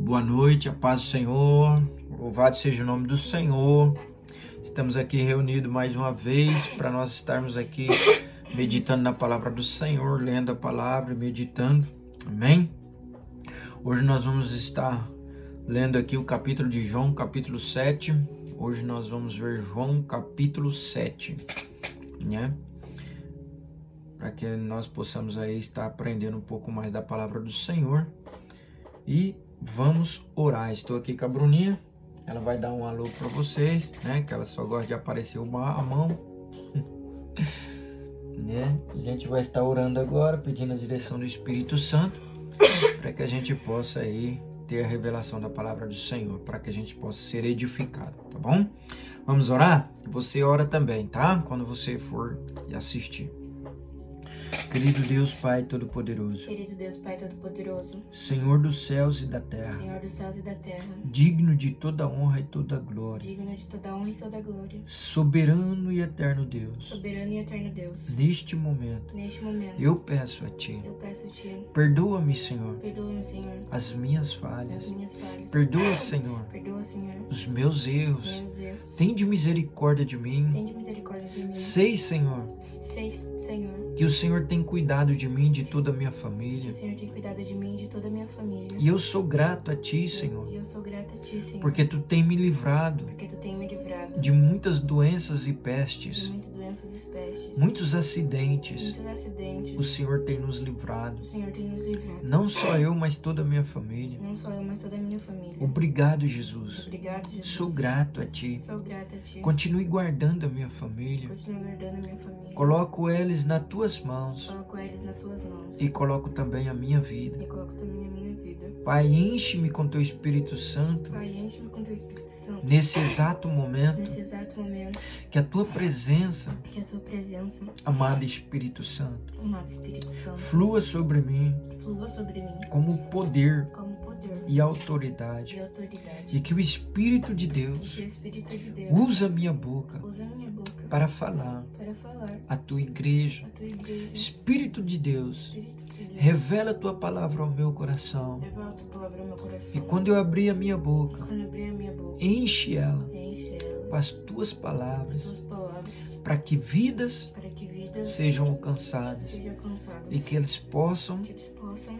Boa noite, a paz do Senhor, louvado seja o nome do Senhor. Estamos aqui reunidos mais uma vez para nós estarmos aqui meditando na palavra do Senhor, lendo a palavra e meditando, amém? Hoje nós vamos estar lendo aqui o capítulo de João, capítulo 7. Hoje nós vamos ver João, capítulo 7, né? Para que nós possamos aí estar aprendendo um pouco mais da palavra do Senhor. E vamos orar. Estou aqui com a Bruninha. Ela vai dar um alô para vocês, né? Que ela só gosta de aparecer a mão. Né? A gente vai estar orando agora, pedindo a direção do Espírito Santo, para que a gente possa aí ter a revelação da palavra do Senhor, para que a gente possa ser edificado, tá bom? Vamos orar? Você ora também, tá? Quando você for assistir. Querido Deus Pai Todo-Poderoso, Querido Deus Pai Todo-Poderoso, Senhor dos céus e da terra, Senhor dos céus e da terra, digno de toda honra e toda glória, digno de toda honra e toda glória, soberano e eterno Deus, soberano e eterno Deus, neste momento neste momento, eu peço a Ti, eu peço a Ti, perdoa-me, Senhor, perdoa-me, Senhor, as minhas as falhas, minhas falhas, perdoa, Senhor, perdoa, Senhor, os meus erros, meus erros, tende misericórdia de mim, tende misericórdia de mim, sei, Senhor, sei, Senhor, que o Senhor tem cuidado de mim, de toda a minha que família, o Senhor tem cuidado de mim e de toda a minha família, e eu sou grato a Ti, Senhor, e eu sou grata a Ti, Senhor, porque Tu tem me livrado porque Tu tem me livrado de muitas doenças e de pestes, muitas doenças e pestes, muitos acidentes, muitos acidentes, o Senhor tem nos livrado, o Senhor tem nos livrado, não só eu, mas toda a minha família. não só eu, mas toda a minha família. Obrigado, Jesus. Obrigado, Jesus. Sou grato a Ti. Sou grata a Ti. Continue guardando a minha família. Continua guardando a minha família. Coloco eles nas Tuas mãos Coloco eles nas Tuas mãos. e coloco também a minha vida. E coloco também a minha vida. Pai, enche-me com Teu Espírito Santo Pai, enche-me com Teu Espírito Santo. nesse exato momento, Nesse exato momento, que a Tua presença, que a Tua presença, amado Espírito Santo, amado Espírito Santo, flua sobre mim flua sobre mim como poder como poder e autoridade, e autoridade. e que o Espírito de E Deus que o Espírito de Deus usa minha boca usa a minha boca para falar para falar à Tua igreja. a Tua igreja. Espírito de Deus, Espírito de Deus, revela a Tua palavra ao meu coração. leva a Tua palavra ao meu coração. E quando eu abrir a minha boca, Quando eu abrir a minha boca, enche ela enche ela com as Tuas com palavras, Tuas palavras, para que vidas para que vidas sejam alcançadas sejam alcançadas, e que eles possam que eles possam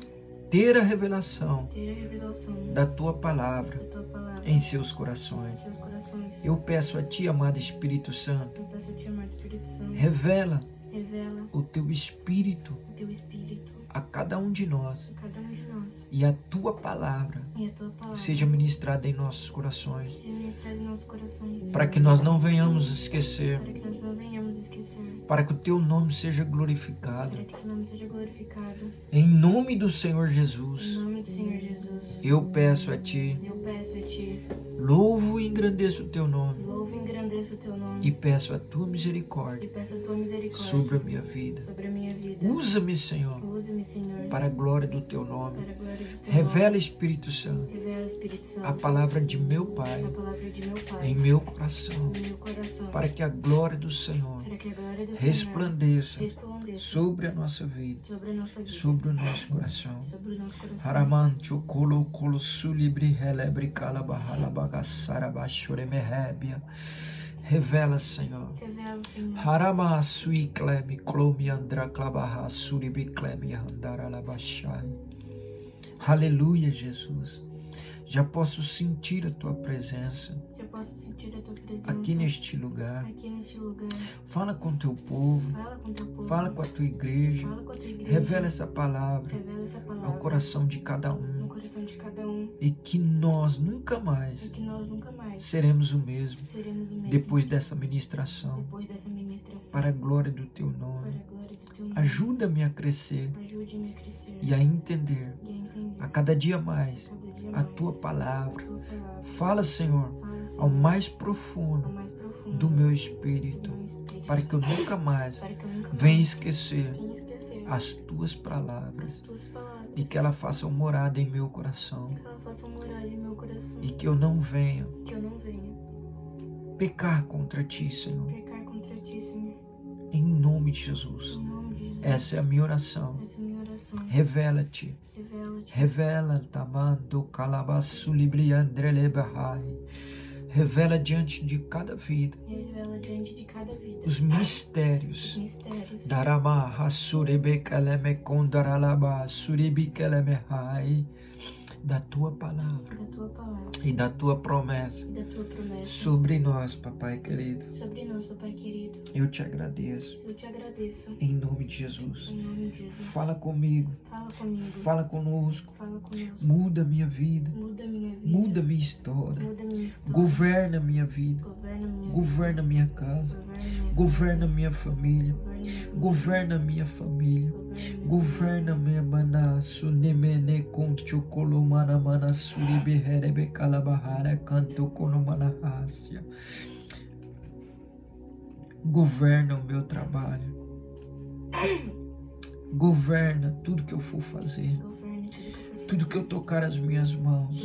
ter a revelação ter a revelação da Tua palavra da Tua palavra em seus corações. em seus corações. Eu peço a Ti, amado Espírito Santo, Eu peço a Ti, amado Espírito Santo, revela revela o Teu Espírito o Teu Espírito a cada um de nós a cada um de nós e a Tua palavra e a Tua palavra seja ministrada em nossos corações, seja ministrada em nossos corações, para que nós não venhamos esquecer, para que nós não venhamos esquecer, para que o Teu nome seja glorificado. para que Teu nome seja glorificado. Em nome do Senhor Em Jesus, nome do Senhor Jesus, eu peço a Ti, eu peço a Ti, louvo e engrandeço o Teu nome louvo e engrandeço o Teu nome e peço a Tua e misericórdia peço a Tua misericórdia sobre a minha vida. sobre a minha vida. Usa-me, Senhor, Use-me, Senhor, para a glória do Teu nome. para a glória do Teu Revela, nome. Espírito Santo, Revela, Espírito Santo, a palavra de meu Pai a palavra de meu Pai em meu coração, no meu coração, para que a glória do Senhor para que a glória do Senhor resplandeça resplandeça sobre a nossa vida, sobre a nossa vida, sobre o nosso coração. sobre o nosso coração. Haraman chokolo kolo sulibri helebre kalabahala bagassara bashure mehebia. Revela, Senhor. Revela, Senhor, Harama sui klemi klomi andra klabaha suribi klemi andara labashai. Aleluia, Jesus. Já posso sentir a Tua presença eu posso sentir a Tua presença aqui neste lugar. aqui neste lugar. Fala com Teu povo, Fala com Teu povo, fala com a Tua igreja. fala com a Tua igreja, Revela essa palavra revela essa palavra ao coração de cada no um coração de cada um, e que nós nunca e mais que nós nunca mais seremos o mesmo seremos o mesmo depois dessa ministração, depois dessa ministração, para a glória do Teu para nome. a glória do Teu nome. Ajuda-me a crescer Ajude-me a crescer e a entender e a entender a cada dia mais cada dia a mais Tua palavra. a Tua palavra. Fala, Senhor, Fala, Senhor, ao mais ao profundo mais profundo do meu do espírito, meu espírito, para que eu nunca mais para que eu nunca venha mais esquecer venha esquecer as Tuas palavras as Tuas palavras, e que ela faça morada em meu coração que ela faça morada em meu coração, e que eu não venha que eu não venha pecar contra Ti, Senhor, pecar contra Ti, Senhor, em nome de Jesus. em nome de Jesus. Essa é a minha oração Essa é a minha oração coração. Revela-te. Revela-te. Revela tamando calabaçu libriandrele bahai. Revela diante de cada vida Revela diante de cada vida. os mistérios. Os mistérios. Darama hasurebe kaleme kondaralaba suribi kaleme hai. Da tua palavra Da tua palavra. e da tua promessa E da tua promessa. sobre nós, papai querido. Sobre nós, papai querido. Eu te agradeço Eu te agradeço. em nome de Jesus. Em nome de Jesus. Fala comigo, Fala comigo. fala conosco, Fala conosco. muda minha vida, Muda minha vida. muda minha história, Muda minha história. governa minha vida, Governa minha governa minha casa, vida. governa minha família, governa minha família, governa minha manasso, nemene conto colomana manassuri beherebe calabahara canto colomana rácia. Governa o meu trabalho, governa tudo que eu for fazer, tudo que eu tocar as minhas mãos,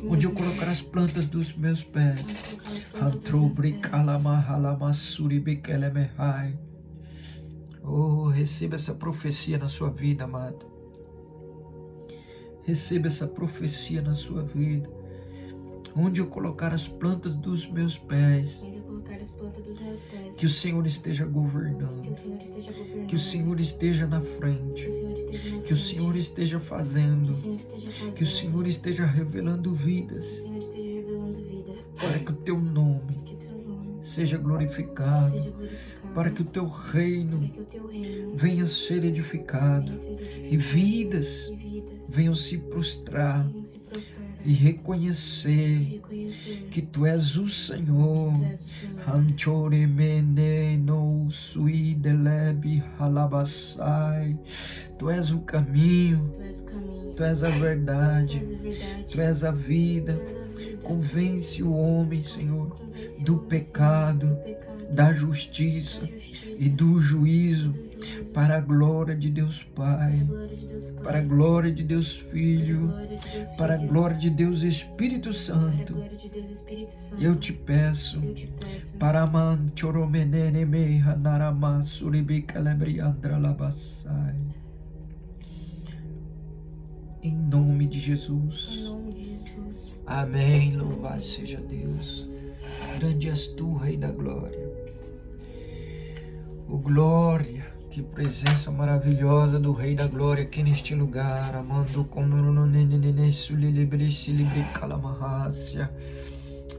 onde eu colocar as plantas dos meus pés. Oh, receba essa profecia na sua vida, amado. Receba essa profecia na sua vida. Onde eu colocar as plantas dos meus pés, que o Senhor esteja governando, que o Senhor esteja na frente, que o Senhor esteja fazendo, que o Senhor esteja revelando vidas, para que o teu nome seja glorificado, para que o teu reino venha a ser edificado e vidas venham se prostrar e reconhecer que tu és o Senhor. Tu és o caminho, tu és a verdade, tu és a vida. Convence o homem, Senhor, do pecado, da justiça e do juízo, para a glória de Deus Pai, para a glória de Deus Filho, para a glória de Deus Espírito Santo. Eu te peço, para em nome de Jesus. Amém. Louvado seja Deus. Grande és tu, Rei da Glória. Oh, glória, que presença maravilhosa do Rei da Glória aqui neste lugar. Amando com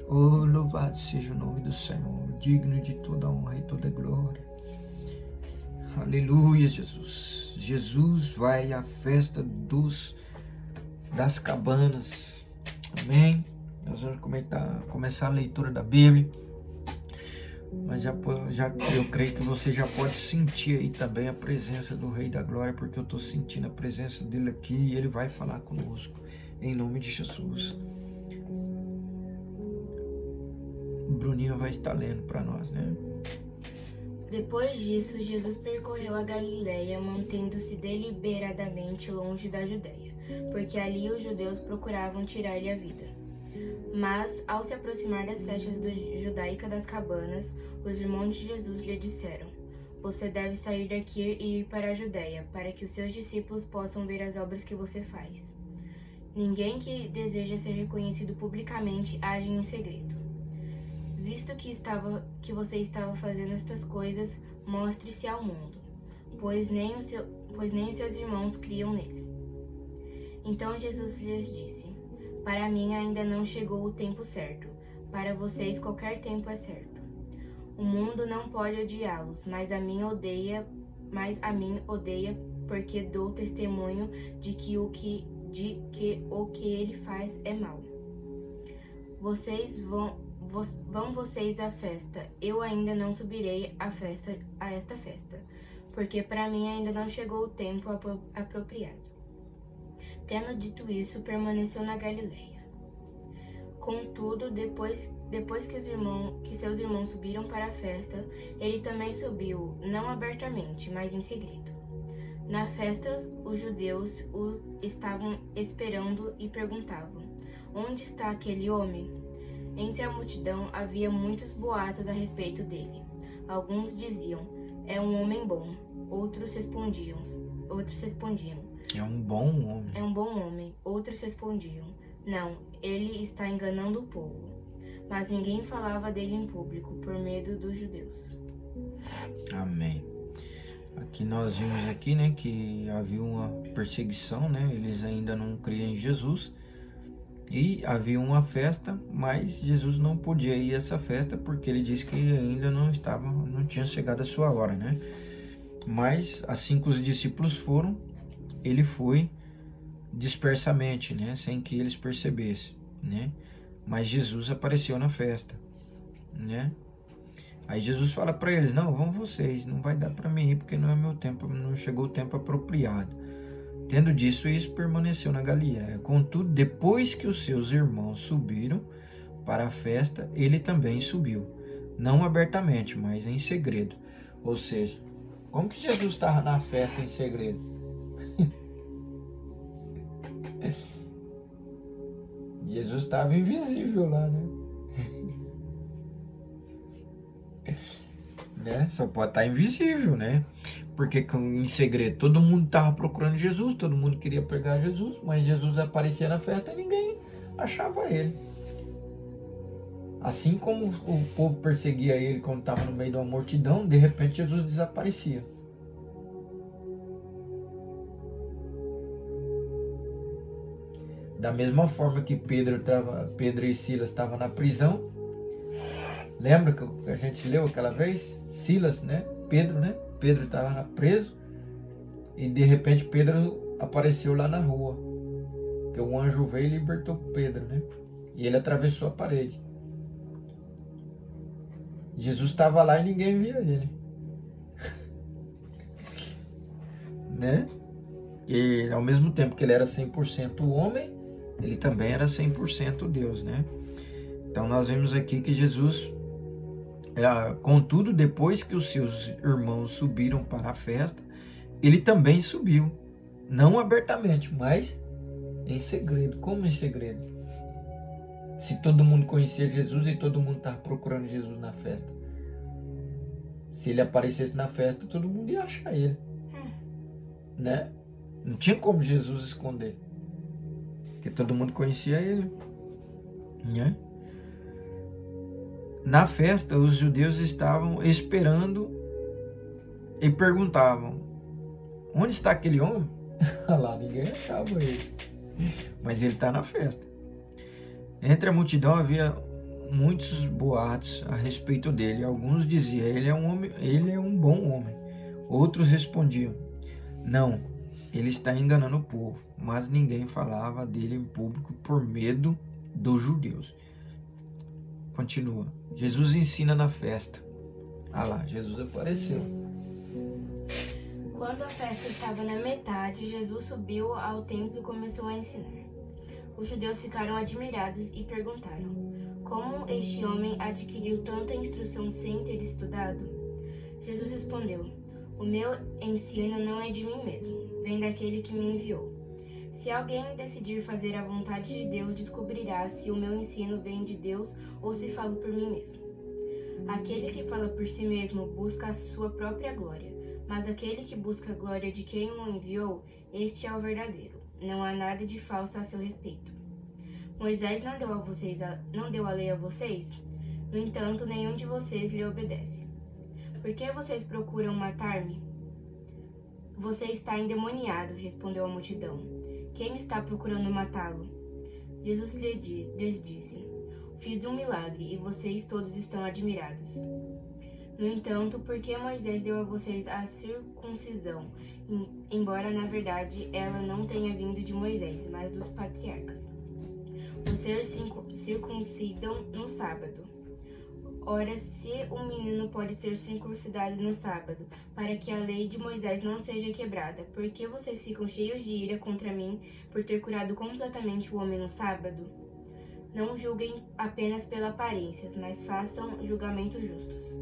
oh, louvado seja o nome do Senhor, digno de toda honra e toda glória. Aleluia, Jesus. Jesus vai à festa das cabanas. Amém? Nós vamos começar a leitura da Bíblia. Mas eu creio que você já pode sentir aí também a presença do Rei da Glória, porque eu estou sentindo a presença dele aqui e ele vai falar conosco, em nome de Jesus. O Bruninho vai estar lendo para nós, né? Depois disso, Jesus percorreu a Galileia, mantendo-se deliberadamente longe da Judeia, porque ali os judeus procuravam tirar-lhe a vida. Mas, ao se aproximar das festas judaicas das cabanas, os irmãos de Jesus lhe disseram: Você deve sair daqui e ir para a Judeia, para que os seus discípulos possam ver as obras que você faz. Ninguém que deseja ser reconhecido publicamente age em segredo. Visto que você estava fazendo estas coisas, mostre-se ao mundo, pois nem os seus irmãos criam nele. Então Jesus lhes disse: Para mim ainda não chegou o tempo certo, para vocês qualquer tempo é certo. O mundo não pode odiá-los, mas a mim odeia porque dou testemunho de que o que ele faz é mal. Vão vocês à festa, eu ainda não subirei a esta festa, porque para mim ainda não chegou o tempo apropriado. Tendo dito isso, permaneceu na Galileia. Contudo, depois que seus irmãos subiram para a festa, ele também subiu, não abertamente, mas em segredo. Na festa, os judeus o estavam esperando e perguntavam: Onde está aquele homem? Entre a multidão havia muitos boatos a respeito dele. Alguns diziam: É um homem bom. Outros respondiam: Outros respondiam: É um bom homem. é um bom homem. Outros respondiam: não, ele está enganando o povo. Mas ninguém falava dele em público, por medo dos judeus. Amém. Aqui nós vimos aqui, né, que havia uma perseguição, né? Eles ainda não criam em Jesus. E havia uma festa, mas Jesus não podia ir a essa festa porque ele disse que ainda não tinha chegado a sua hora, né? Mas assim que os discípulos foram, ele foi dispersamente, né, sem que eles percebessem, né? Mas Jesus apareceu na festa, né? Aí Jesus fala para eles: não, vão vocês, não vai dar para mim ir porque não é meu tempo, não chegou o tempo apropriado. Tendo dito isso, permaneceu na Galiléia. Contudo, depois que os seus irmãos subiram para a festa, ele também subiu, não abertamente, mas em segredo. Ou seja, como que Jesus estava na festa em segredo? Jesus estava invisível lá, né? Só pode estar invisível, né? Porque em segredo todo mundo estava procurando Jesus, todo mundo queria pegar Jesus, mas Jesus aparecia na festa e ninguém achava ele. Assim como o povo perseguia ele quando estava no meio de uma multidão, de repente Jesus desaparecia. Da mesma forma que Pedro e Silas estavam na prisão. Lembra que a gente leu aquela vez? Silas, né? Pedro, né? Pedro estava preso e de repente Pedro apareceu lá na rua. Que o anjo veio e libertou Pedro, né? E ele atravessou a parede. Jesus estava lá e ninguém via ele. Né? E ao mesmo tempo que ele era 100% homem, ele também era 100% Deus, né? Então nós vemos aqui que Jesus, contudo, depois que os seus irmãos subiram para a festa, ele também subiu, não abertamente, mas em segredo. Como em segredo? Se todo mundo conhecia Jesus e todo mundo estava procurando Jesus na festa. Se ele aparecesse na festa, todo mundo ia achar ele, né? Não tinha como Jesus esconder, porque todo mundo conhecia ele, né? Na festa, os judeus estavam esperando e perguntavam: onde está aquele homem? Lá ninguém achava ele, mas ele está na festa. Entre a multidão havia muitos boatos a respeito dele. Alguns diziam: ele é um bom homem. Outros respondiam: não, ele está enganando o povo. Mas ninguém falava dele em público por medo dos judeus. Continua. Jesus ensina na festa. Lá, Jesus apareceu. Quando a festa estava na metade, Jesus subiu ao templo e começou a ensinar. Os judeus ficaram admirados e perguntaram: como este homem adquiriu tanta instrução sem ter estudado? Jesus respondeu: o meu ensino não é de mim mesmo, vem daquele que me enviou. Se alguém decidir fazer a vontade de Deus, descobrirá se o meu ensino vem de Deus ou se falo por mim mesmo. Aquele que fala por si mesmo busca a sua própria glória, mas aquele que busca a glória de quem o enviou, este é o verdadeiro. Não há nada de falso a seu respeito. Moisés não deu a lei a vocês? No entanto, nenhum de vocês lhe obedece. Por que vocês procuram matar-me? Você está endemoniado, respondeu a multidão. Quem está procurando matá-lo? Jesus lhes disse: fiz um milagre e vocês todos estão admirados. No entanto, por que Moisés deu a vocês a circuncisão, embora na verdade ela não tenha vindo de Moisés, mas dos patriarcas? Vocês circuncidam no sábado. Ora, se um menino pode ser circuncidado no sábado, para que a lei de Moisés não seja quebrada, por que vocês ficam cheios de ira contra mim por ter curado completamente o homem no sábado? Não julguem apenas pela aparência, mas façam julgamentos justos.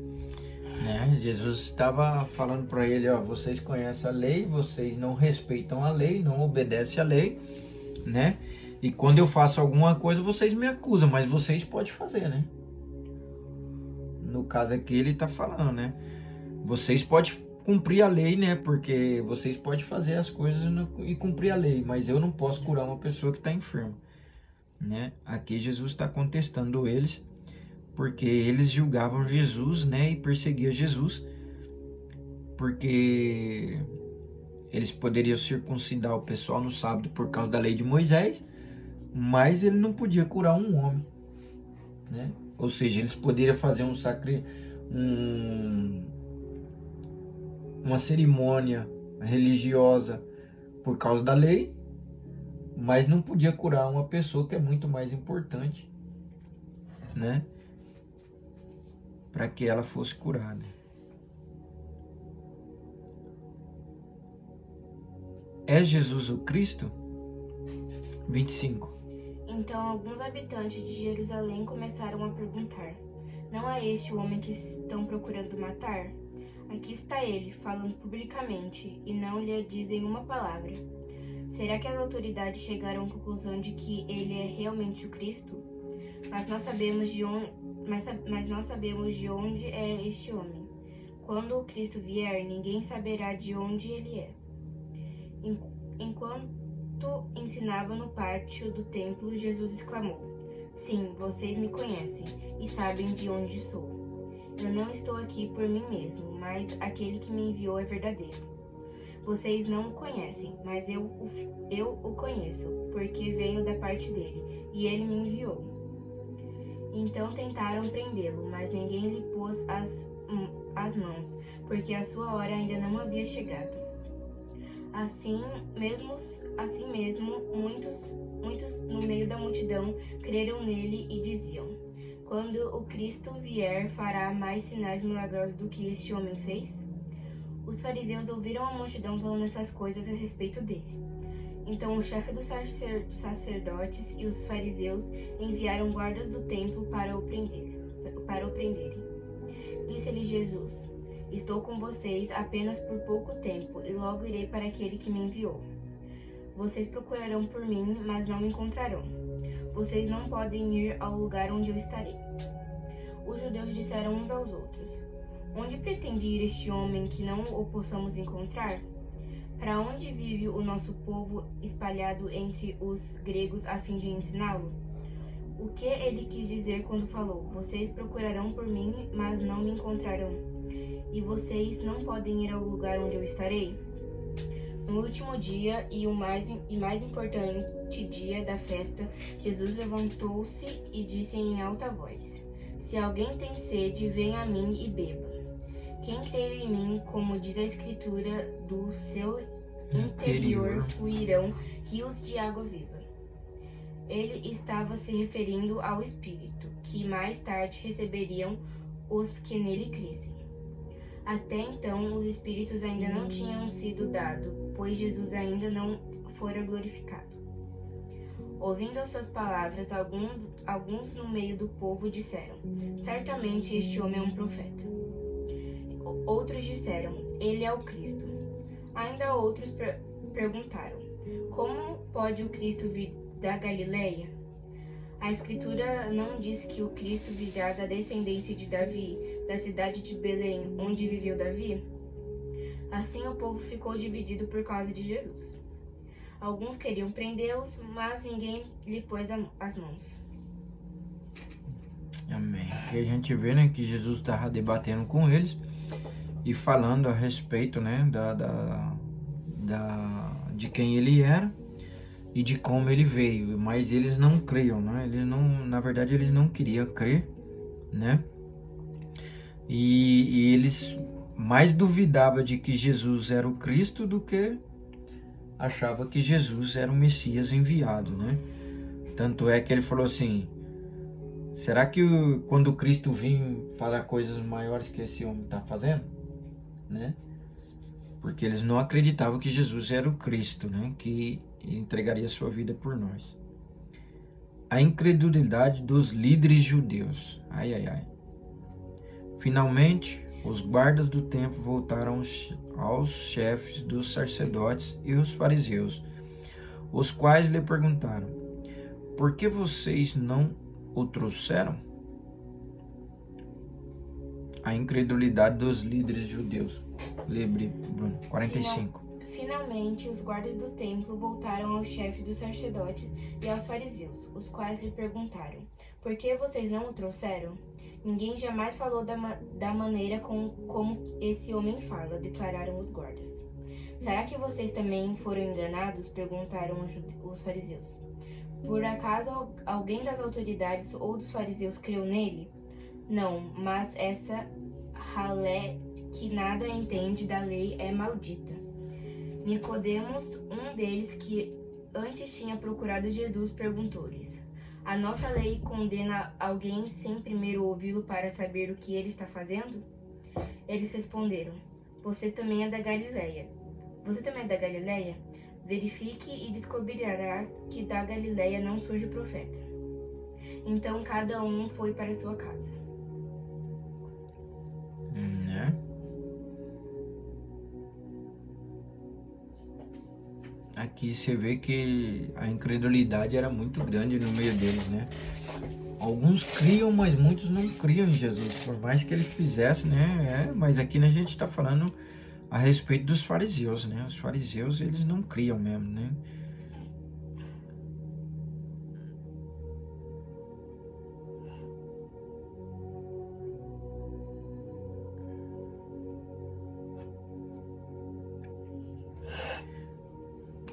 Jesus estava falando para ele: vocês conhecem a lei, vocês não respeitam a lei, não obedecem a lei, né? E quando eu faço alguma coisa, vocês me acusam, mas vocês podem fazer, né? No caso aqui ele está falando, né? Vocês podem cumprir a lei, né? Porque vocês podem fazer as coisas e cumprir a lei, mas eu não posso curar uma pessoa que está enferma, né? Aqui Jesus está contestando eles, porque eles julgavam Jesus, né? E perseguiam Jesus, porque eles poderiam circuncidar o pessoal no sábado por causa da lei de Moisés, mas ele não podia curar um homem, né? Ou seja, eles poderiam fazer uma cerimônia religiosa por causa da lei, mas não podia curar uma pessoa que é muito mais importante, né? Para que ela fosse curada. É Jesus o Cristo? 25. Então alguns habitantes de Jerusalém começaram a perguntar: não é este o homem que estão procurando matar? Aqui está ele, falando publicamente, e não lhe dizem uma palavra. Será que as autoridades chegaram à conclusão de que ele é realmente o Cristo? Mas nós sabemos de onde é este homem. Quando o Cristo vier, ninguém saberá de onde ele é. Enquanto ensinava no pátio do templo, Jesus exclamou: sim, vocês me conhecem e sabem de onde sou. Eu não estou aqui por mim mesmo, mas aquele que me enviou é verdadeiro. Vocês não o conhecem, mas eu o conheço, porque venho da parte dele, e ele me enviou. Então tentaram prendê-lo, mas ninguém lhe pôs as mãos, porque a sua hora ainda não havia chegado. Assim mesmo, muitos no meio da multidão creram nele e diziam: quando o Cristo vier, fará mais sinais milagrosos do que este homem fez? Os fariseus ouviram a multidão falando essas coisas a respeito dele. Então o chefe dos sacerdotes e os fariseus enviaram guardas do templo para o prenderem. Disse-lhe Jesus: estou com vocês apenas por pouco tempo, e logo irei para aquele que me enviou. Vocês procurarão por mim, mas não me encontrarão. Vocês não podem ir ao lugar onde eu estarei. Os judeus disseram uns aos outros: onde pretende ir este homem que não o possamos encontrar? Para onde vive o nosso povo espalhado entre os gregos a fim de ensiná-lo? O que ele quis dizer quando falou: vocês procurarão por mim, mas não me encontrarão? E vocês não podem ir ao lugar onde eu estarei? No último dia e mais importante dia da festa, Jesus levantou-se e disse em alta voz: se alguém tem sede, venha a mim e beba. Quem crer em mim, como diz a Escritura, do seu interior fluirão rios de água viva. Ele estava se referindo ao Espírito, que mais tarde receberiam os que nele crescem. Até então, os Espíritos ainda não tinham sido dados, pois Jesus ainda não fora glorificado. Ouvindo as suas palavras, alguns no meio do povo disseram: certamente este homem é um profeta. Outros disseram: ele é o Cristo. Ainda outros perguntaram: como pode o Cristo vir da Galileia? A Escritura não diz que o Cristo virá da descendência de Davi, da cidade de Belém, onde viveu Davi? Assim o povo ficou dividido por causa de Jesus. Alguns queriam prendê-los, mas ninguém lhe pôs as mãos. Amém. Aqui a gente vê, né, que Jesus estava debatendo com eles e falando a respeito, né, de quem ele era e de como ele veio, mas eles não criam, né? Na verdade, eles não queriam crer, né? E eles mais duvidavam de que Jesus era o Cristo do que achava que Jesus era o Messias enviado, né? Tanto é que ele falou assim: será que quando Cristo vir falar coisas maiores que esse homem está fazendo, né? Porque eles não acreditavam que Jesus era o Cristo, né? Que entregaria sua vida por nós. A incredulidade dos líderes judeus. Ai, ai, ai. Finalmente, os guardas do templo voltaram aos chefes dos sacerdotes e os fariseus, os quais lhe perguntaram: por que vocês não o trouxeram? A incredulidade dos líderes judeus. Lebre, Bruno. 45. Finalmente, os guardas do templo voltaram ao chefe dos sacerdotes e aos fariseus, os quais lhe perguntaram: por que vocês não o trouxeram? Ninguém jamais falou da maneira como esse homem fala, declararam os guardas. Será que vocês também foram enganados? Perguntaram os fariseus. Por acaso alguém das autoridades ou dos fariseus creu nele? Não, mas essa ralé que nada entende da lei é maldita. Nicodemos, um deles que antes tinha procurado Jesus, perguntou-lhes: a nossa lei condena alguém sem primeiro ouvi-lo para saber o que ele está fazendo? Eles responderam: Você também é da Galileia? Verifique e descobrirá que da Galileia não surge profeta. Então cada um foi para sua casa. Né? Aqui você vê que a incredulidade era muito grande no meio deles, né? Alguns criam, mas muitos não criam em Jesus, por mais que eles fizessem, né? Mas aqui a gente está falando a respeito dos fariseus, né? Os fariseus, eles não criam mesmo, né?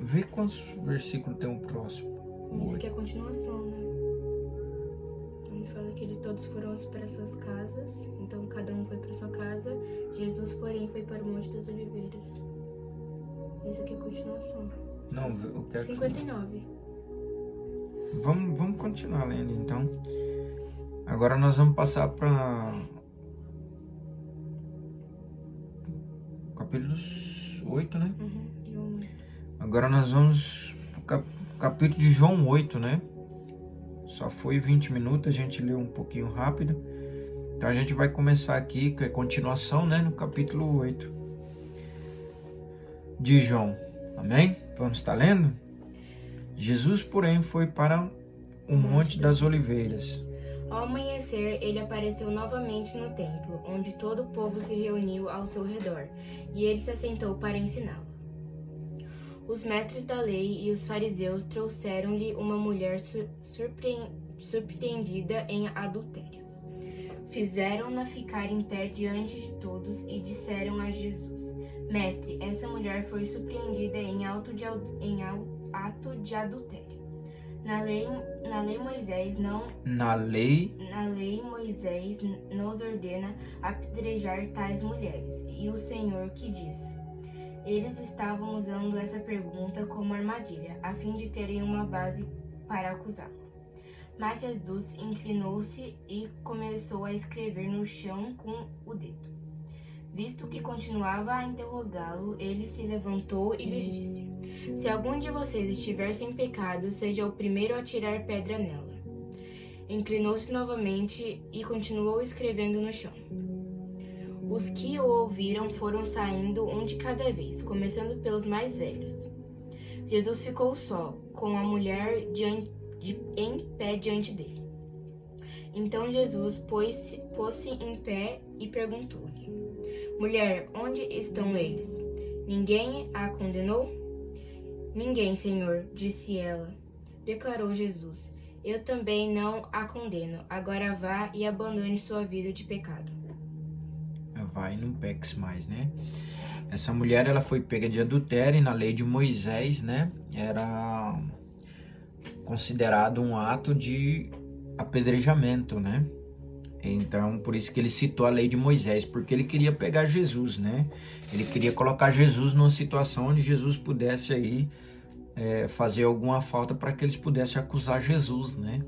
Vê quantos versículos tem o próximo. Isso aqui é a continuação, né? Ele fala que eles todos foram para suas casas, então cada um foi para sua casa. Jesus, porém, foi para o Monte das Oliveiras. Isso aqui é a continuação. Não, eu quero 59. Vamos continuar lendo, então. Agora nós vamos passar para capítulo 8, né? João. Agora nós vamos pro capítulo de João 8, né? Só foi 20 minutos, a gente leu um pouquinho rápido. Então a gente vai começar aqui, que é continuação, né? No capítulo 8 de João. Amém? Vamos estar lendo? Jesus, porém, foi para o Monte das Oliveiras. Ao amanhecer, ele apareceu novamente no templo, onde todo o povo se reuniu ao seu redor, e ele se assentou para ensiná-lo. Os mestres da lei e os fariseus trouxeram-lhe uma mulher surpreendida em adultério. Fizeram-na ficar em pé diante de todos e disseram a Jesus: Mestre, essa mulher foi surpreendida em ato de adultério. Na lei Moisés nos ordena apedrejar tais mulheres. E o Senhor que disse? Eles estavam usando essa pergunta como armadilha, a fim de terem uma base para acusá-lo. Mas Jesus inclinou-se e começou a escrever no chão com o dedo. Visto que continuava a interrogá-lo, ele se levantou e lhes disse: Se algum de vocês estiver sem pecado, seja o primeiro a tirar pedra nela. Inclinou-se novamente e continuou escrevendo no chão. Os que o ouviram foram saindo um de cada vez, começando pelos mais velhos. Jesus ficou só, com a mulher em pé diante dele. Então Jesus pôs-se em pé e perguntou-lhe: Mulher, onde estão eles? Ninguém a condenou? Ninguém, Senhor, disse ela. Declarou Jesus: Eu também não a condeno. Agora vá e abandone sua vida de pecado. Vai e não peques mais, né? Essa mulher, ela foi pega de adultério e na lei de Moisés, né? Era considerado um ato de apedrejamento, né? Então, por isso que ele citou a lei de Moisés, porque ele queria pegar Jesus, né? Ele queria colocar Jesus numa situação onde Jesus pudesse aí fazer alguma falta para que eles pudessem acusar Jesus, né?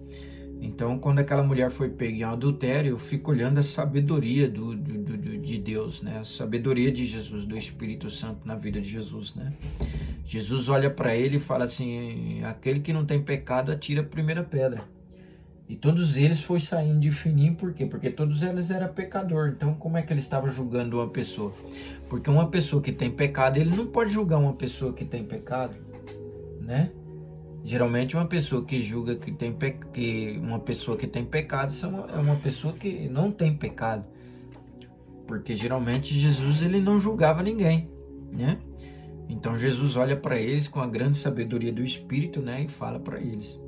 Então, quando aquela mulher foi pega em adultério, eu fico olhando a sabedoria de Deus, né? A sabedoria de Jesus, do Espírito Santo na vida de Jesus, né? Jesus olha para ele e fala assim: aquele que não tem pecado, atira a primeira pedra. E todos eles foram saindo de fininho, por quê? Porque todos eles eram pecador. Então, como é que ele estava julgando uma pessoa? Porque uma pessoa que tem pecado, ele não pode julgar uma pessoa que tem pecado, né? Geralmente uma pessoa que julga que uma pessoa que tem pecado é uma pessoa que não tem pecado. Porque geralmente Jesus ele não julgava ninguém, né? Então Jesus olha para eles com a grande sabedoria do Espírito, né? E fala para eles,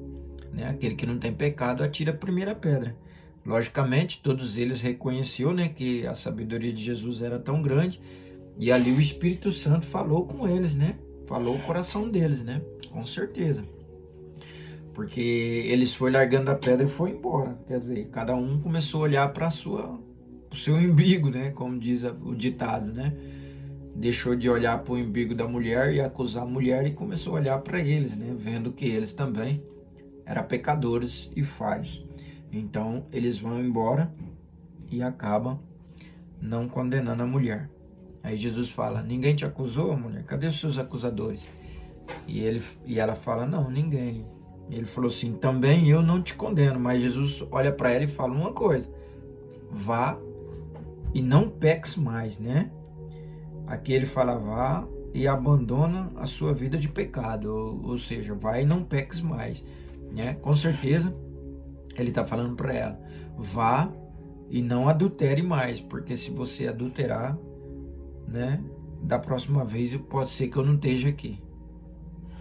né? Aquele que não tem pecado atira a primeira pedra. Logicamente, todos eles reconheciam, né, que a sabedoria de Jesus era tão grande, e ali o Espírito Santo falou com eles, né? Falou o coração deles, né? Com certeza. Porque eles foram largando a pedra e foi embora. Quer dizer, cada um começou a olhar para o seu umbigo, né? Como diz o ditado, né? Deixou de olhar para o umbigo da mulher e acusar a mulher e começou a olhar para eles, né? Vendo que eles também eram pecadores e falhos. Então, eles vão embora e acabam não condenando a mulher. Aí Jesus fala, ninguém te acusou, mulher? Cadê os seus acusadores? E ela fala, não, ninguém. Ele falou assim, também eu não te condeno. Mas Jesus olha para ela e fala uma coisa, vá e não peques mais, né? Aqui ele fala, vá e abandona a sua vida de pecado, ou seja, vai e não peques mais, né? Com certeza, ele está falando para ela, vá e não adultere mais, porque se você adulterar, né, da próxima vez pode ser que eu não esteja aqui,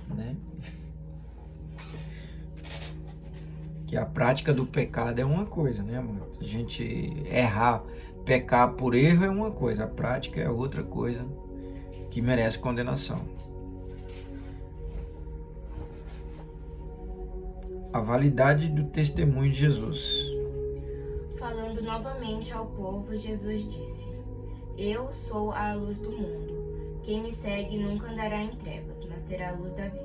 né? Que a prática do pecado é uma coisa, né, amor? A gente errar, pecar por erro é uma coisa, a prática é outra coisa que merece condenação. A validade do testemunho de Jesus. Falando novamente ao povo, Jesus disse: Eu sou a luz do mundo. Quem me segue nunca andará em trevas, mas terá a luz da vida.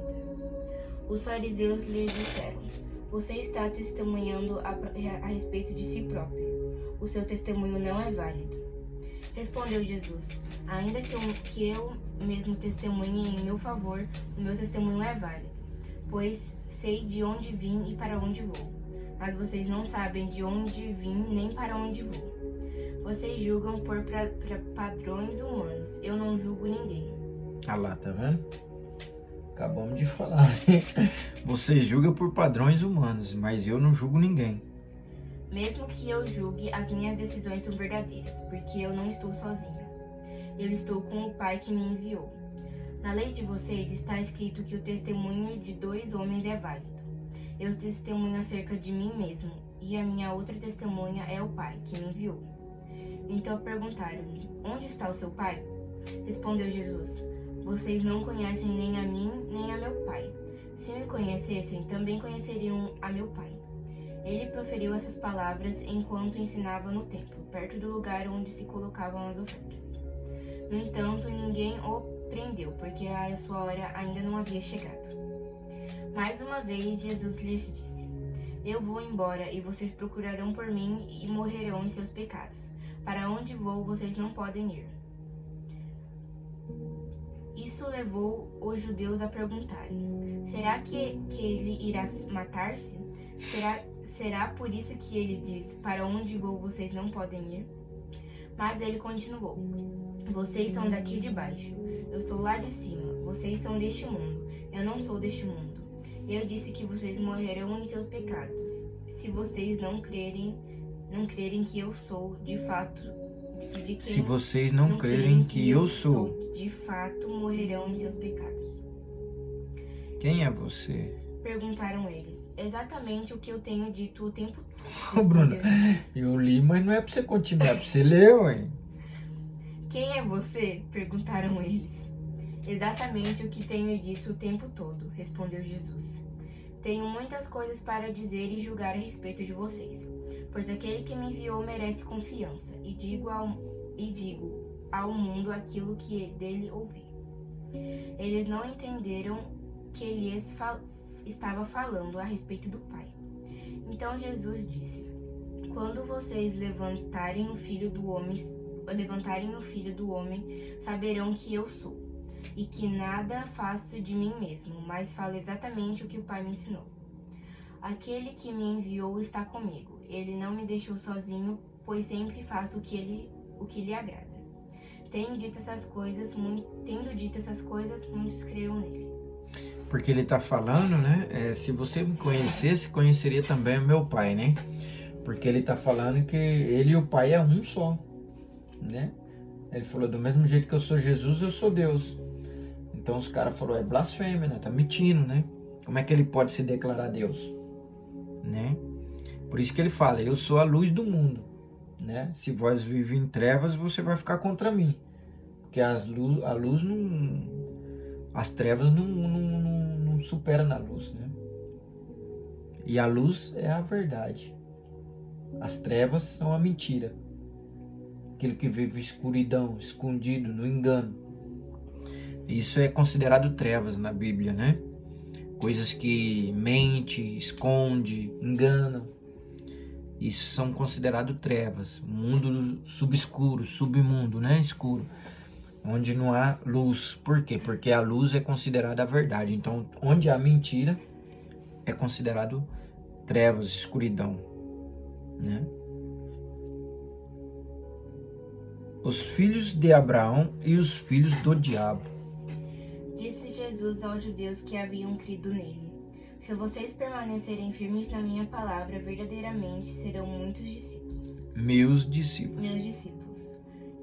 Os fariseus lhe disseram: Você está testemunhando a respeito de si próprio. O seu testemunho não é válido. Respondeu Jesus: Ainda que eu mesmo testemunhe em meu favor, o meu testemunho é válido, pois sei de onde vim e para onde vou. Mas vocês não sabem de onde vim nem para onde vou. Vocês julgam por padrões humanos. Eu não julgo ninguém. Ah lá, tá vendo? Acabamos de falar. Você julga por padrões humanos, mas eu não julgo ninguém. Mesmo que eu julgue, as minhas decisões são verdadeiras, porque eu não estou sozinho. Eu estou com o Pai que me enviou. Na lei de vocês está escrito que o testemunho de 2 homens é válido. Eu testemunho acerca de mim mesmo, e a minha outra testemunha é o Pai que me enviou. Então perguntaram-lhe: Onde está o seu Pai? Respondeu Jesus: Vocês não conhecem nem a mim, nem a meu Pai. Se me conhecessem, também conheceriam a meu Pai. Ele proferiu essas palavras enquanto ensinava no templo, perto do lugar onde se colocavam as ofertas. No entanto, ninguém o prendeu, porque a sua hora ainda não havia chegado. Mais uma vez, Jesus lhes disse: Eu vou embora, e vocês procurarão por mim e morrerão em seus pecados. Para onde vou, vocês não podem ir. Isso levou os judeus a perguntarem: Será que ele irá matar-se? Será por isso que ele diz: Para onde vou, vocês não podem ir? Mas ele continuou: Vocês são daqui de baixo, eu sou lá de cima. Vocês são deste mundo, eu não sou deste mundo. Eu disse que vocês morrerão em seus pecados. Se vocês não crerem que eu sou, de fato, se vocês não crerem que eu sou, de fato morrerão em seus pecados. Quem é você? Perguntaram eles. Exatamente o que eu tenho dito o tempo Ô, todo. Bruna, eu li, mas não é pra você continuar, é pra você ler, ué. Quem é você? Perguntaram eles. Exatamente o que tenho dito o tempo todo, respondeu Jesus. Tenho muitas coisas para dizer e julgar a respeito de vocês, pois aquele que me enviou merece confiança, e digo ao mundo aquilo que dele ouvi. Eles não entenderam que lhes estava falando a respeito do Pai. Então Jesus disse: Quando vocês levantarem o Filho do Homem, saberão que eu sou, e que nada faço de mim mesmo, mas falo exatamente o que o Pai me ensinou. Aquele que me enviou está comigo. Ele não me deixou sozinho, pois sempre faço o que lhe agrada. Tendo dito essas coisas, muitos creram nele. Porque ele está falando, né? Se você me conhecesse, conheceria também o meu Pai, né? Porque ele está falando que ele e o Pai é um só. né? Ele falou, do mesmo jeito que eu sou Jesus, eu sou Deus. Então os caras falaram, é blasfêmia, né? Tá mentindo, né? Como é que ele pode se declarar Deus? Né? Por isso que ele fala, eu sou a luz do mundo, né? Se vós vivem em trevas, você vai ficar contra mim. Porque a luz não... As trevas não superam na luz, né? E a luz é a verdade. As trevas são a mentira. Aquilo que vive escuridão, escondido, no engano. Isso é considerado trevas na Bíblia, né? Coisas que mente, esconde, enganam. Isso são considerados trevas. Mundo subescuro, submundo, né? Escuro. Onde não há luz. Por quê? Porque a luz é considerada a verdade. Então, onde há mentira, é considerado trevas, escuridão, né? Os filhos de Abraão e os filhos do diabo. Disse Jesus aos judeus que haviam crido nele: se vocês permanecerem firmes na minha palavra, verdadeiramente serão muitos discípulos. Meus discípulos.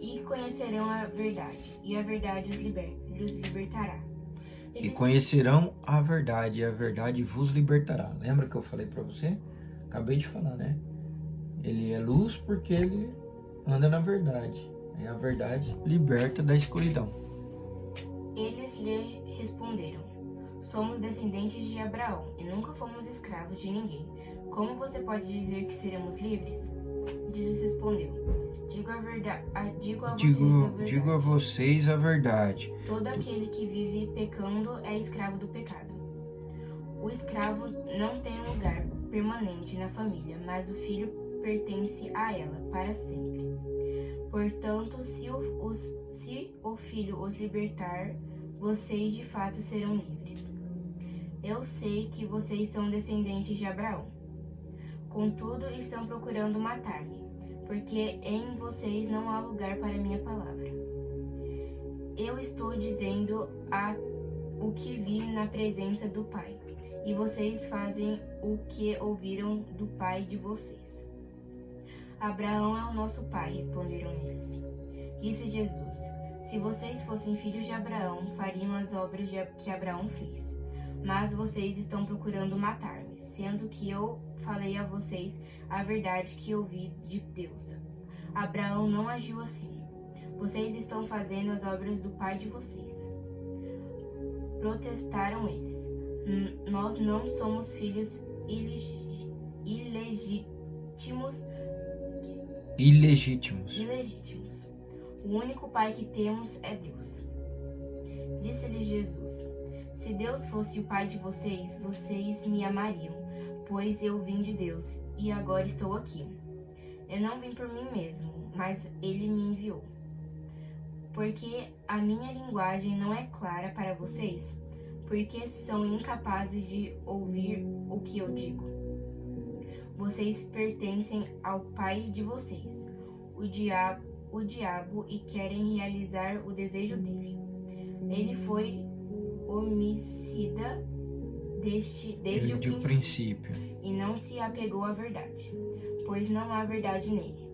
E conhecerão a verdade, e a verdade os libertará. E conhecerão a verdade, e a verdade vos libertará. Lembra que eu falei para você? Acabei de falar, né? Ele é luz porque ele anda na verdade. E a verdade liberta da escuridão. Eles lhe responderam: somos descendentes de Abraão e nunca fomos escravos de ninguém. Como você pode dizer que seremos livres? Jesus respondeu: Digo a vocês a verdade. Todo aquele que vive pecando é escravo do pecado. O escravo não tem lugar permanente na família, mas o filho pertence a ela para sempre. Portanto, se o filho os libertar, vocês de fato serão livres. Eu sei que vocês são descendentes de Abraão. Contudo, estão procurando matar-me, porque em vocês não há lugar para minha palavra. Eu estou dizendo o que vi na presença do Pai, e vocês fazem o que ouviram do pai de vocês. Abraão é o nosso pai, responderam eles. Disse Jesus: se vocês fossem filhos de Abraão, fariam as obras que Abraão fez. Mas vocês estão procurando matar-me, sendo que eu falei a vocês a verdade que ouvi de Deus. Abraão não agiu assim. Vocês estão fazendo as obras do pai de vocês. Protestaram eles: nós não somos filhos ilegítimos. O único pai que temos é Deus. Disse-lhes Jesus: se Deus fosse o pai de vocês, vocês me amariam, pois eu vim de Deus e agora estou aqui. Eu não vim por mim mesmo, mas ele me enviou. Porque a minha linguagem não é clara para vocês, porque são incapazes de ouvir o que eu digo. Vocês pertencem ao pai de vocês, o diabo, e querem realizar o desejo dele. Ele foi homicida desde o princípio e não se apegou à verdade, pois não há verdade nele.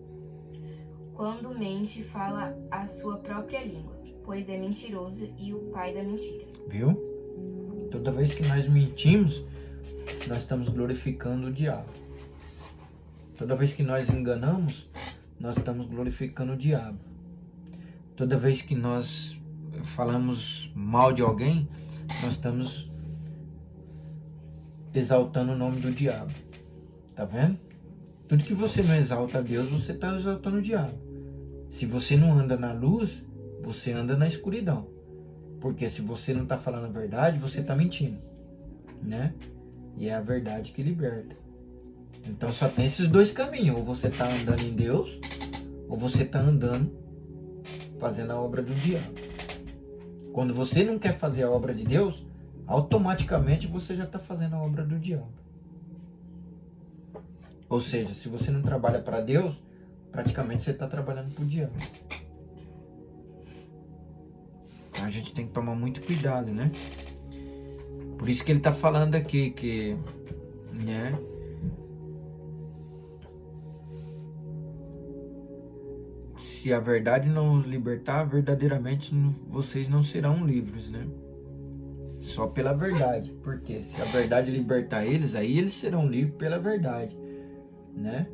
Quando mente, fala a sua própria língua, pois é mentiroso e o pai da mentira. Viu? Toda vez que nós mentimos, nós estamos glorificando o diabo. Toda vez que nós enganamos, nós estamos glorificando o diabo. Toda vez que nós falamos mal de alguém, nós estamos exaltando o nome do diabo. Tá vendo? Tudo que você não exalta a Deus, você está exaltando o diabo. Se você não anda na luz, você anda na escuridão. Porque se você não está falando a verdade, você está mentindo, né? E é a verdade que liberta. Então só tem esses dois caminhos. Ou você está andando em Deus, ou você está andando fazendo a obra do diabo. Quando você não quer fazer a obra de Deus, automaticamente você já está fazendo a obra do diabo. Ou seja, se você não trabalha para Deus, praticamente você está trabalhando para o diabo. Então a gente tem que tomar muito cuidado, né? Por isso que ele está falando aqui que, né? se a verdade não os libertar, verdadeiramente vocês não serão livres, né? Só pela verdade. Porque se a verdade libertar eles, aí eles serão livres pela verdade, né?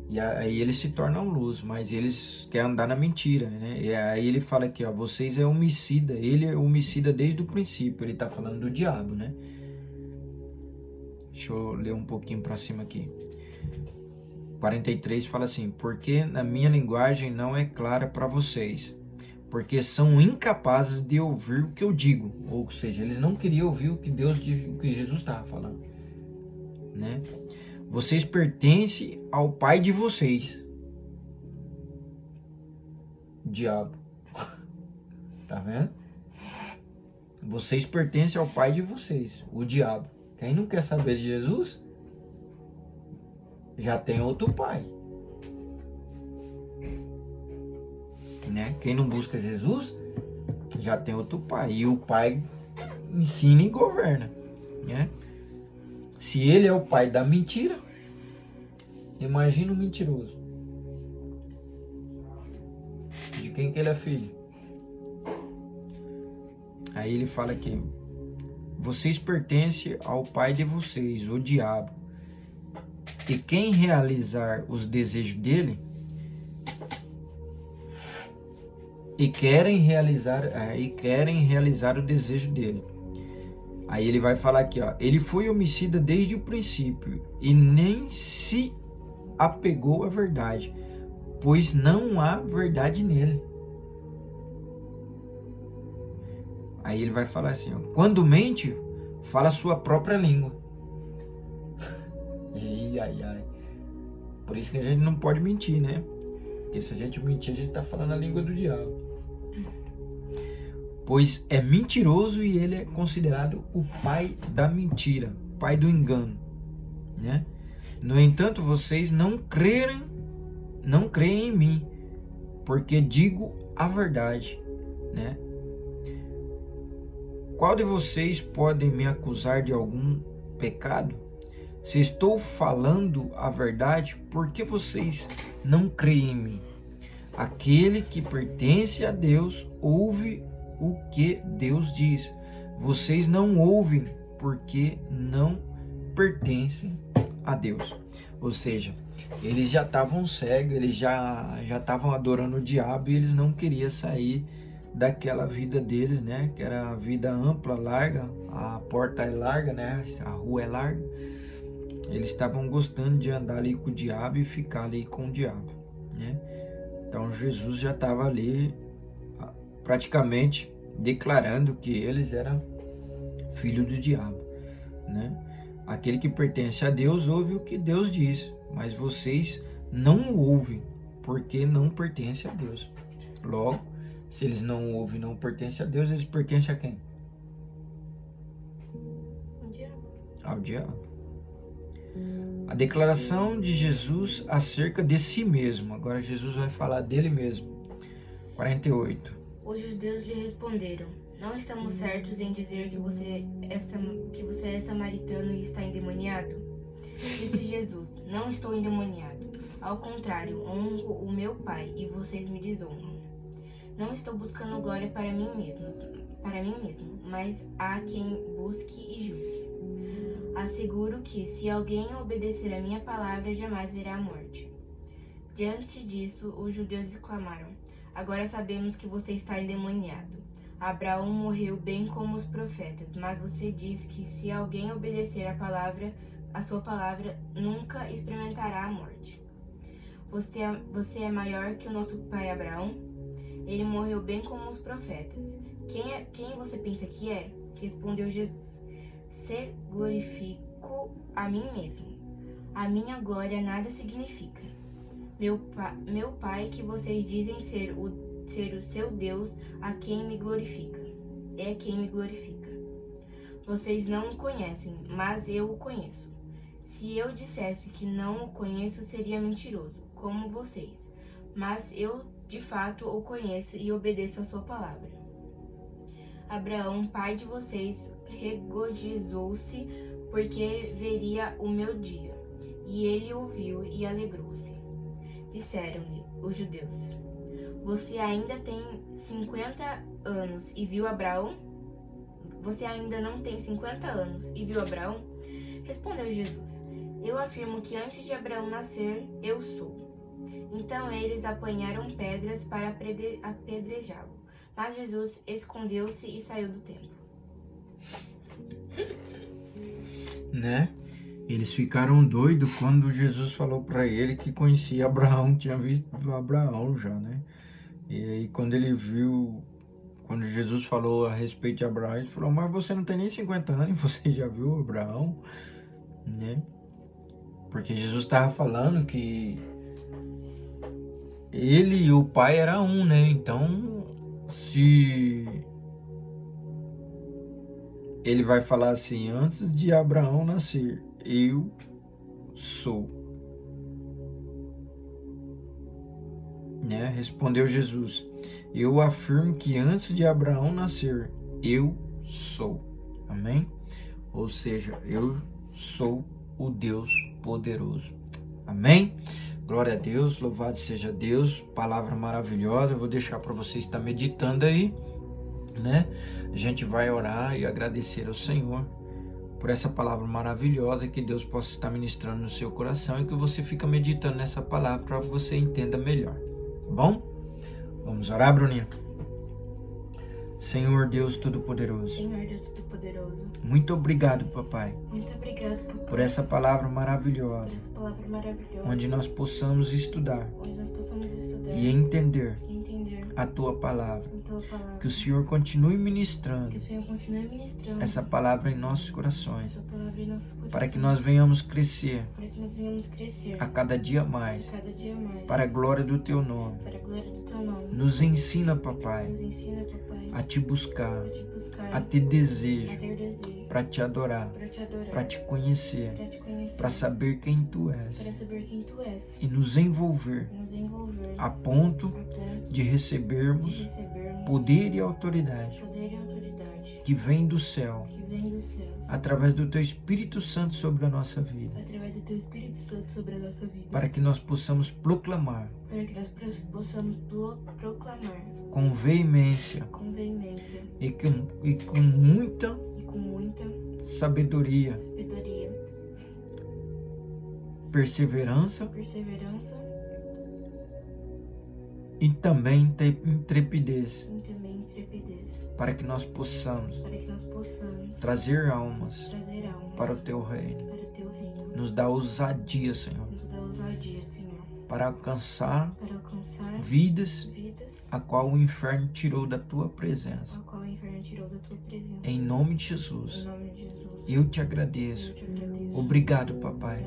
E aí eles se tornam luz, mas eles querem andar na mentira, né? E aí ele fala aqui, ó, vocês é homicida, ele é homicida desde o princípio, ele tá falando do diabo, né? Deixa eu ler um pouquinho para cima aqui. 43 fala assim, porque na minha linguagem não é clara para vocês, porque são incapazes de ouvir o que eu digo, ou seja, eles não queriam ouvir o que o que Jesus estava falando, né? Vocês pertencem ao pai de vocês. Diabo. Tá vendo? Vocês pertencem ao pai de vocês, o diabo. Quem não quer saber de Jesus, já tem outro pai. Né? Quem não busca Jesus, já tem outro pai. E o pai ensina e governa, né? Se ele é o pai da mentira, imagina o mentiroso. De quem que ele é filho? Aí ele fala aqui, vocês pertencem ao pai de vocês, o diabo. E quem realizar os desejos dele e querem realizar o desejo dele. Aí ele vai falar aqui, ó, ele foi homicida desde o princípio e nem se apegou à verdade, pois não há verdade nele. Aí ele vai falar assim, ó, quando mente, fala a sua própria língua. Ai. Por isso que a gente não pode mentir, né? Porque se a gente mentir, a gente tá falando a língua do diabo. Pois é mentiroso e ele é considerado o pai da mentira, pai do engano, né? No entanto, vocês não creem em mim, porque digo a verdade, né? Qual de vocês pode me acusar de algum pecado? Se estou falando a verdade, por que vocês não creem em mim? Aquele que pertence a Deus ouve o que Deus diz. Vocês não ouvem porque não pertencem a Deus. Ou seja, eles já estavam cegos, eles já estavam adorando o diabo e eles não queriam sair daquela vida deles, né? Que era a vida ampla, larga, a porta é larga, né? A rua é larga. Eles estavam gostando de andar ali com o diabo e ficar ali com o diabo, né? Então Jesus já estava ali praticamente declarando que eles eram filhos do diabo, né? Aquele que pertence a Deus ouve o que Deus diz, mas vocês não ouvem porque não pertencem a Deus. Logo, se eles não ouvem e não pertencem a Deus, eles pertencem a quem? Ao diabo. A declaração de Jesus acerca de si mesmo. Agora Jesus vai falar dele mesmo. 48. Os judeus lhe responderam, não estamos certos em dizer que você é samaritano e está endemoniado? Disse Jesus, não estou endemoniado. Ao contrário, honro o meu Pai e vocês me desonram. Não estou buscando glória para mim mesmo, mas há quem busque e julgue. Asseguro que, se alguém obedecer a minha palavra, jamais verá a morte. Diante disso, os judeus exclamaram, agora sabemos que você está endemoniado. Abraão morreu bem como os profetas, mas você diz que se alguém obedecer a sua palavra, nunca experimentará a morte. Você é maior que o nosso pai Abraão? Ele morreu bem como os profetas. Quem você pensa que é? Respondeu Jesus. Se glorifico a mim mesmo. A minha glória nada significa. Meu Pai, que vocês dizem ser o seu Deus, é quem me glorifica. Vocês não o conhecem, mas eu o conheço. Se eu dissesse que não o conheço, seria mentiroso, como vocês. Mas eu, de fato, o conheço e obedeço a sua palavra. Abraão, pai de vocês, regozijou-se porque veria o meu dia, e ele ouviu e alegrou-se. Disseram-lhe os judeus, você ainda tem 50 anos e viu Abraão? Você ainda não tem 50 anos e viu Abraão? Respondeu Jesus: eu afirmo que antes de Abraão nascer, eu sou. Então eles apanharam pedras para apedrejá-lo. Mas Jesus escondeu-se e saiu do templo. Né? Eles ficaram doidos quando Jesus falou para ele que conhecia Abraão, tinha visto Abraão já, né? E aí quando ele viu, quando Jesus falou a respeito de Abraão, ele falou: mas você não tem nem 50 anos e você já viu Abraão, né? Porque Jesus estava falando que ele e o Pai eram um, né? Então, se ele vai falar assim: antes de Abraão nascer, eu sou, né? Respondeu Jesus: eu afirmo que antes de Abraão nascer, eu sou. Amém? Ou seja, eu sou o Deus poderoso. Amém? Glória a Deus, louvado seja Deus, palavra maravilhosa. Eu vou deixar para você estar meditando aí, né? A gente vai orar e agradecer ao Senhor por essa palavra maravilhosa, que Deus possa estar ministrando no seu coração e que você fica meditando nessa palavra para que você entenda melhor, tá bom? Vamos orar, Bruninha? Senhor Deus Todo-Poderoso, Senhor Deus Todo-Poderoso, muito obrigado, papai, muito obrigado, papai, por essa palavra maravilhosa, onde nós possamos estudar e entender a tua palavra. Que o Senhor continue ministrando essa palavra em nossos corações, para que nós venhamos crescer a cada dia mais, para a glória do teu nome. Nos ensina, papai, a te buscar, a ter desejo, para te adorar, para te conhecer, para saber quem tu és e nos envolver a ponto de recebermos poder e autoridade que vem do céu, através do teu Espírito Santo sobre a nossa vida, para que nós possamos proclamar com veemência e com muita sabedoria, perseverança e também intrepidez, para que nós possamos trazer almas para o teu reino. Nos dá ousadia, Senhor, para alcançar vidas a qual o inferno tirou da tua presença. Em nome de Jesus, eu te agradeço. Obrigado, papai.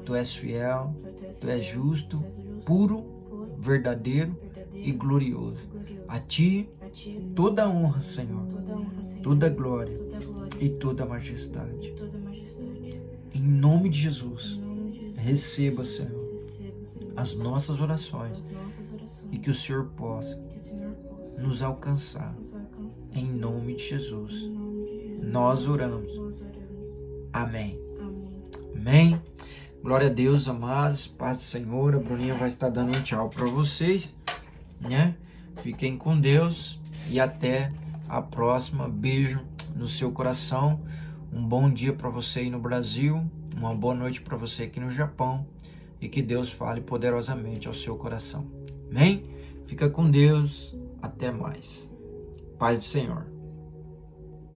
Tu és fiel, tu és justo, puro, verdadeiro e glorioso. A ti toda a honra, Senhor, toda a glória e toda a majestade. Em nome de Jesus, receba, Senhor, as nossas orações e que o Senhor possa nos alcançar. Em nome de Jesus, nós oramos. Amém. Amém. Glória a Deus, amados. Paz do Senhor. A Bruninha vai estar dando um tchau para vocês, né? Fiquem com Deus e até a próxima. Beijo no seu coração. Um bom dia para você aí no Brasil. Uma boa noite para você aqui no Japão. E que Deus fale poderosamente ao seu coração. Amém? Fica com Deus. Até mais. Paz do Senhor.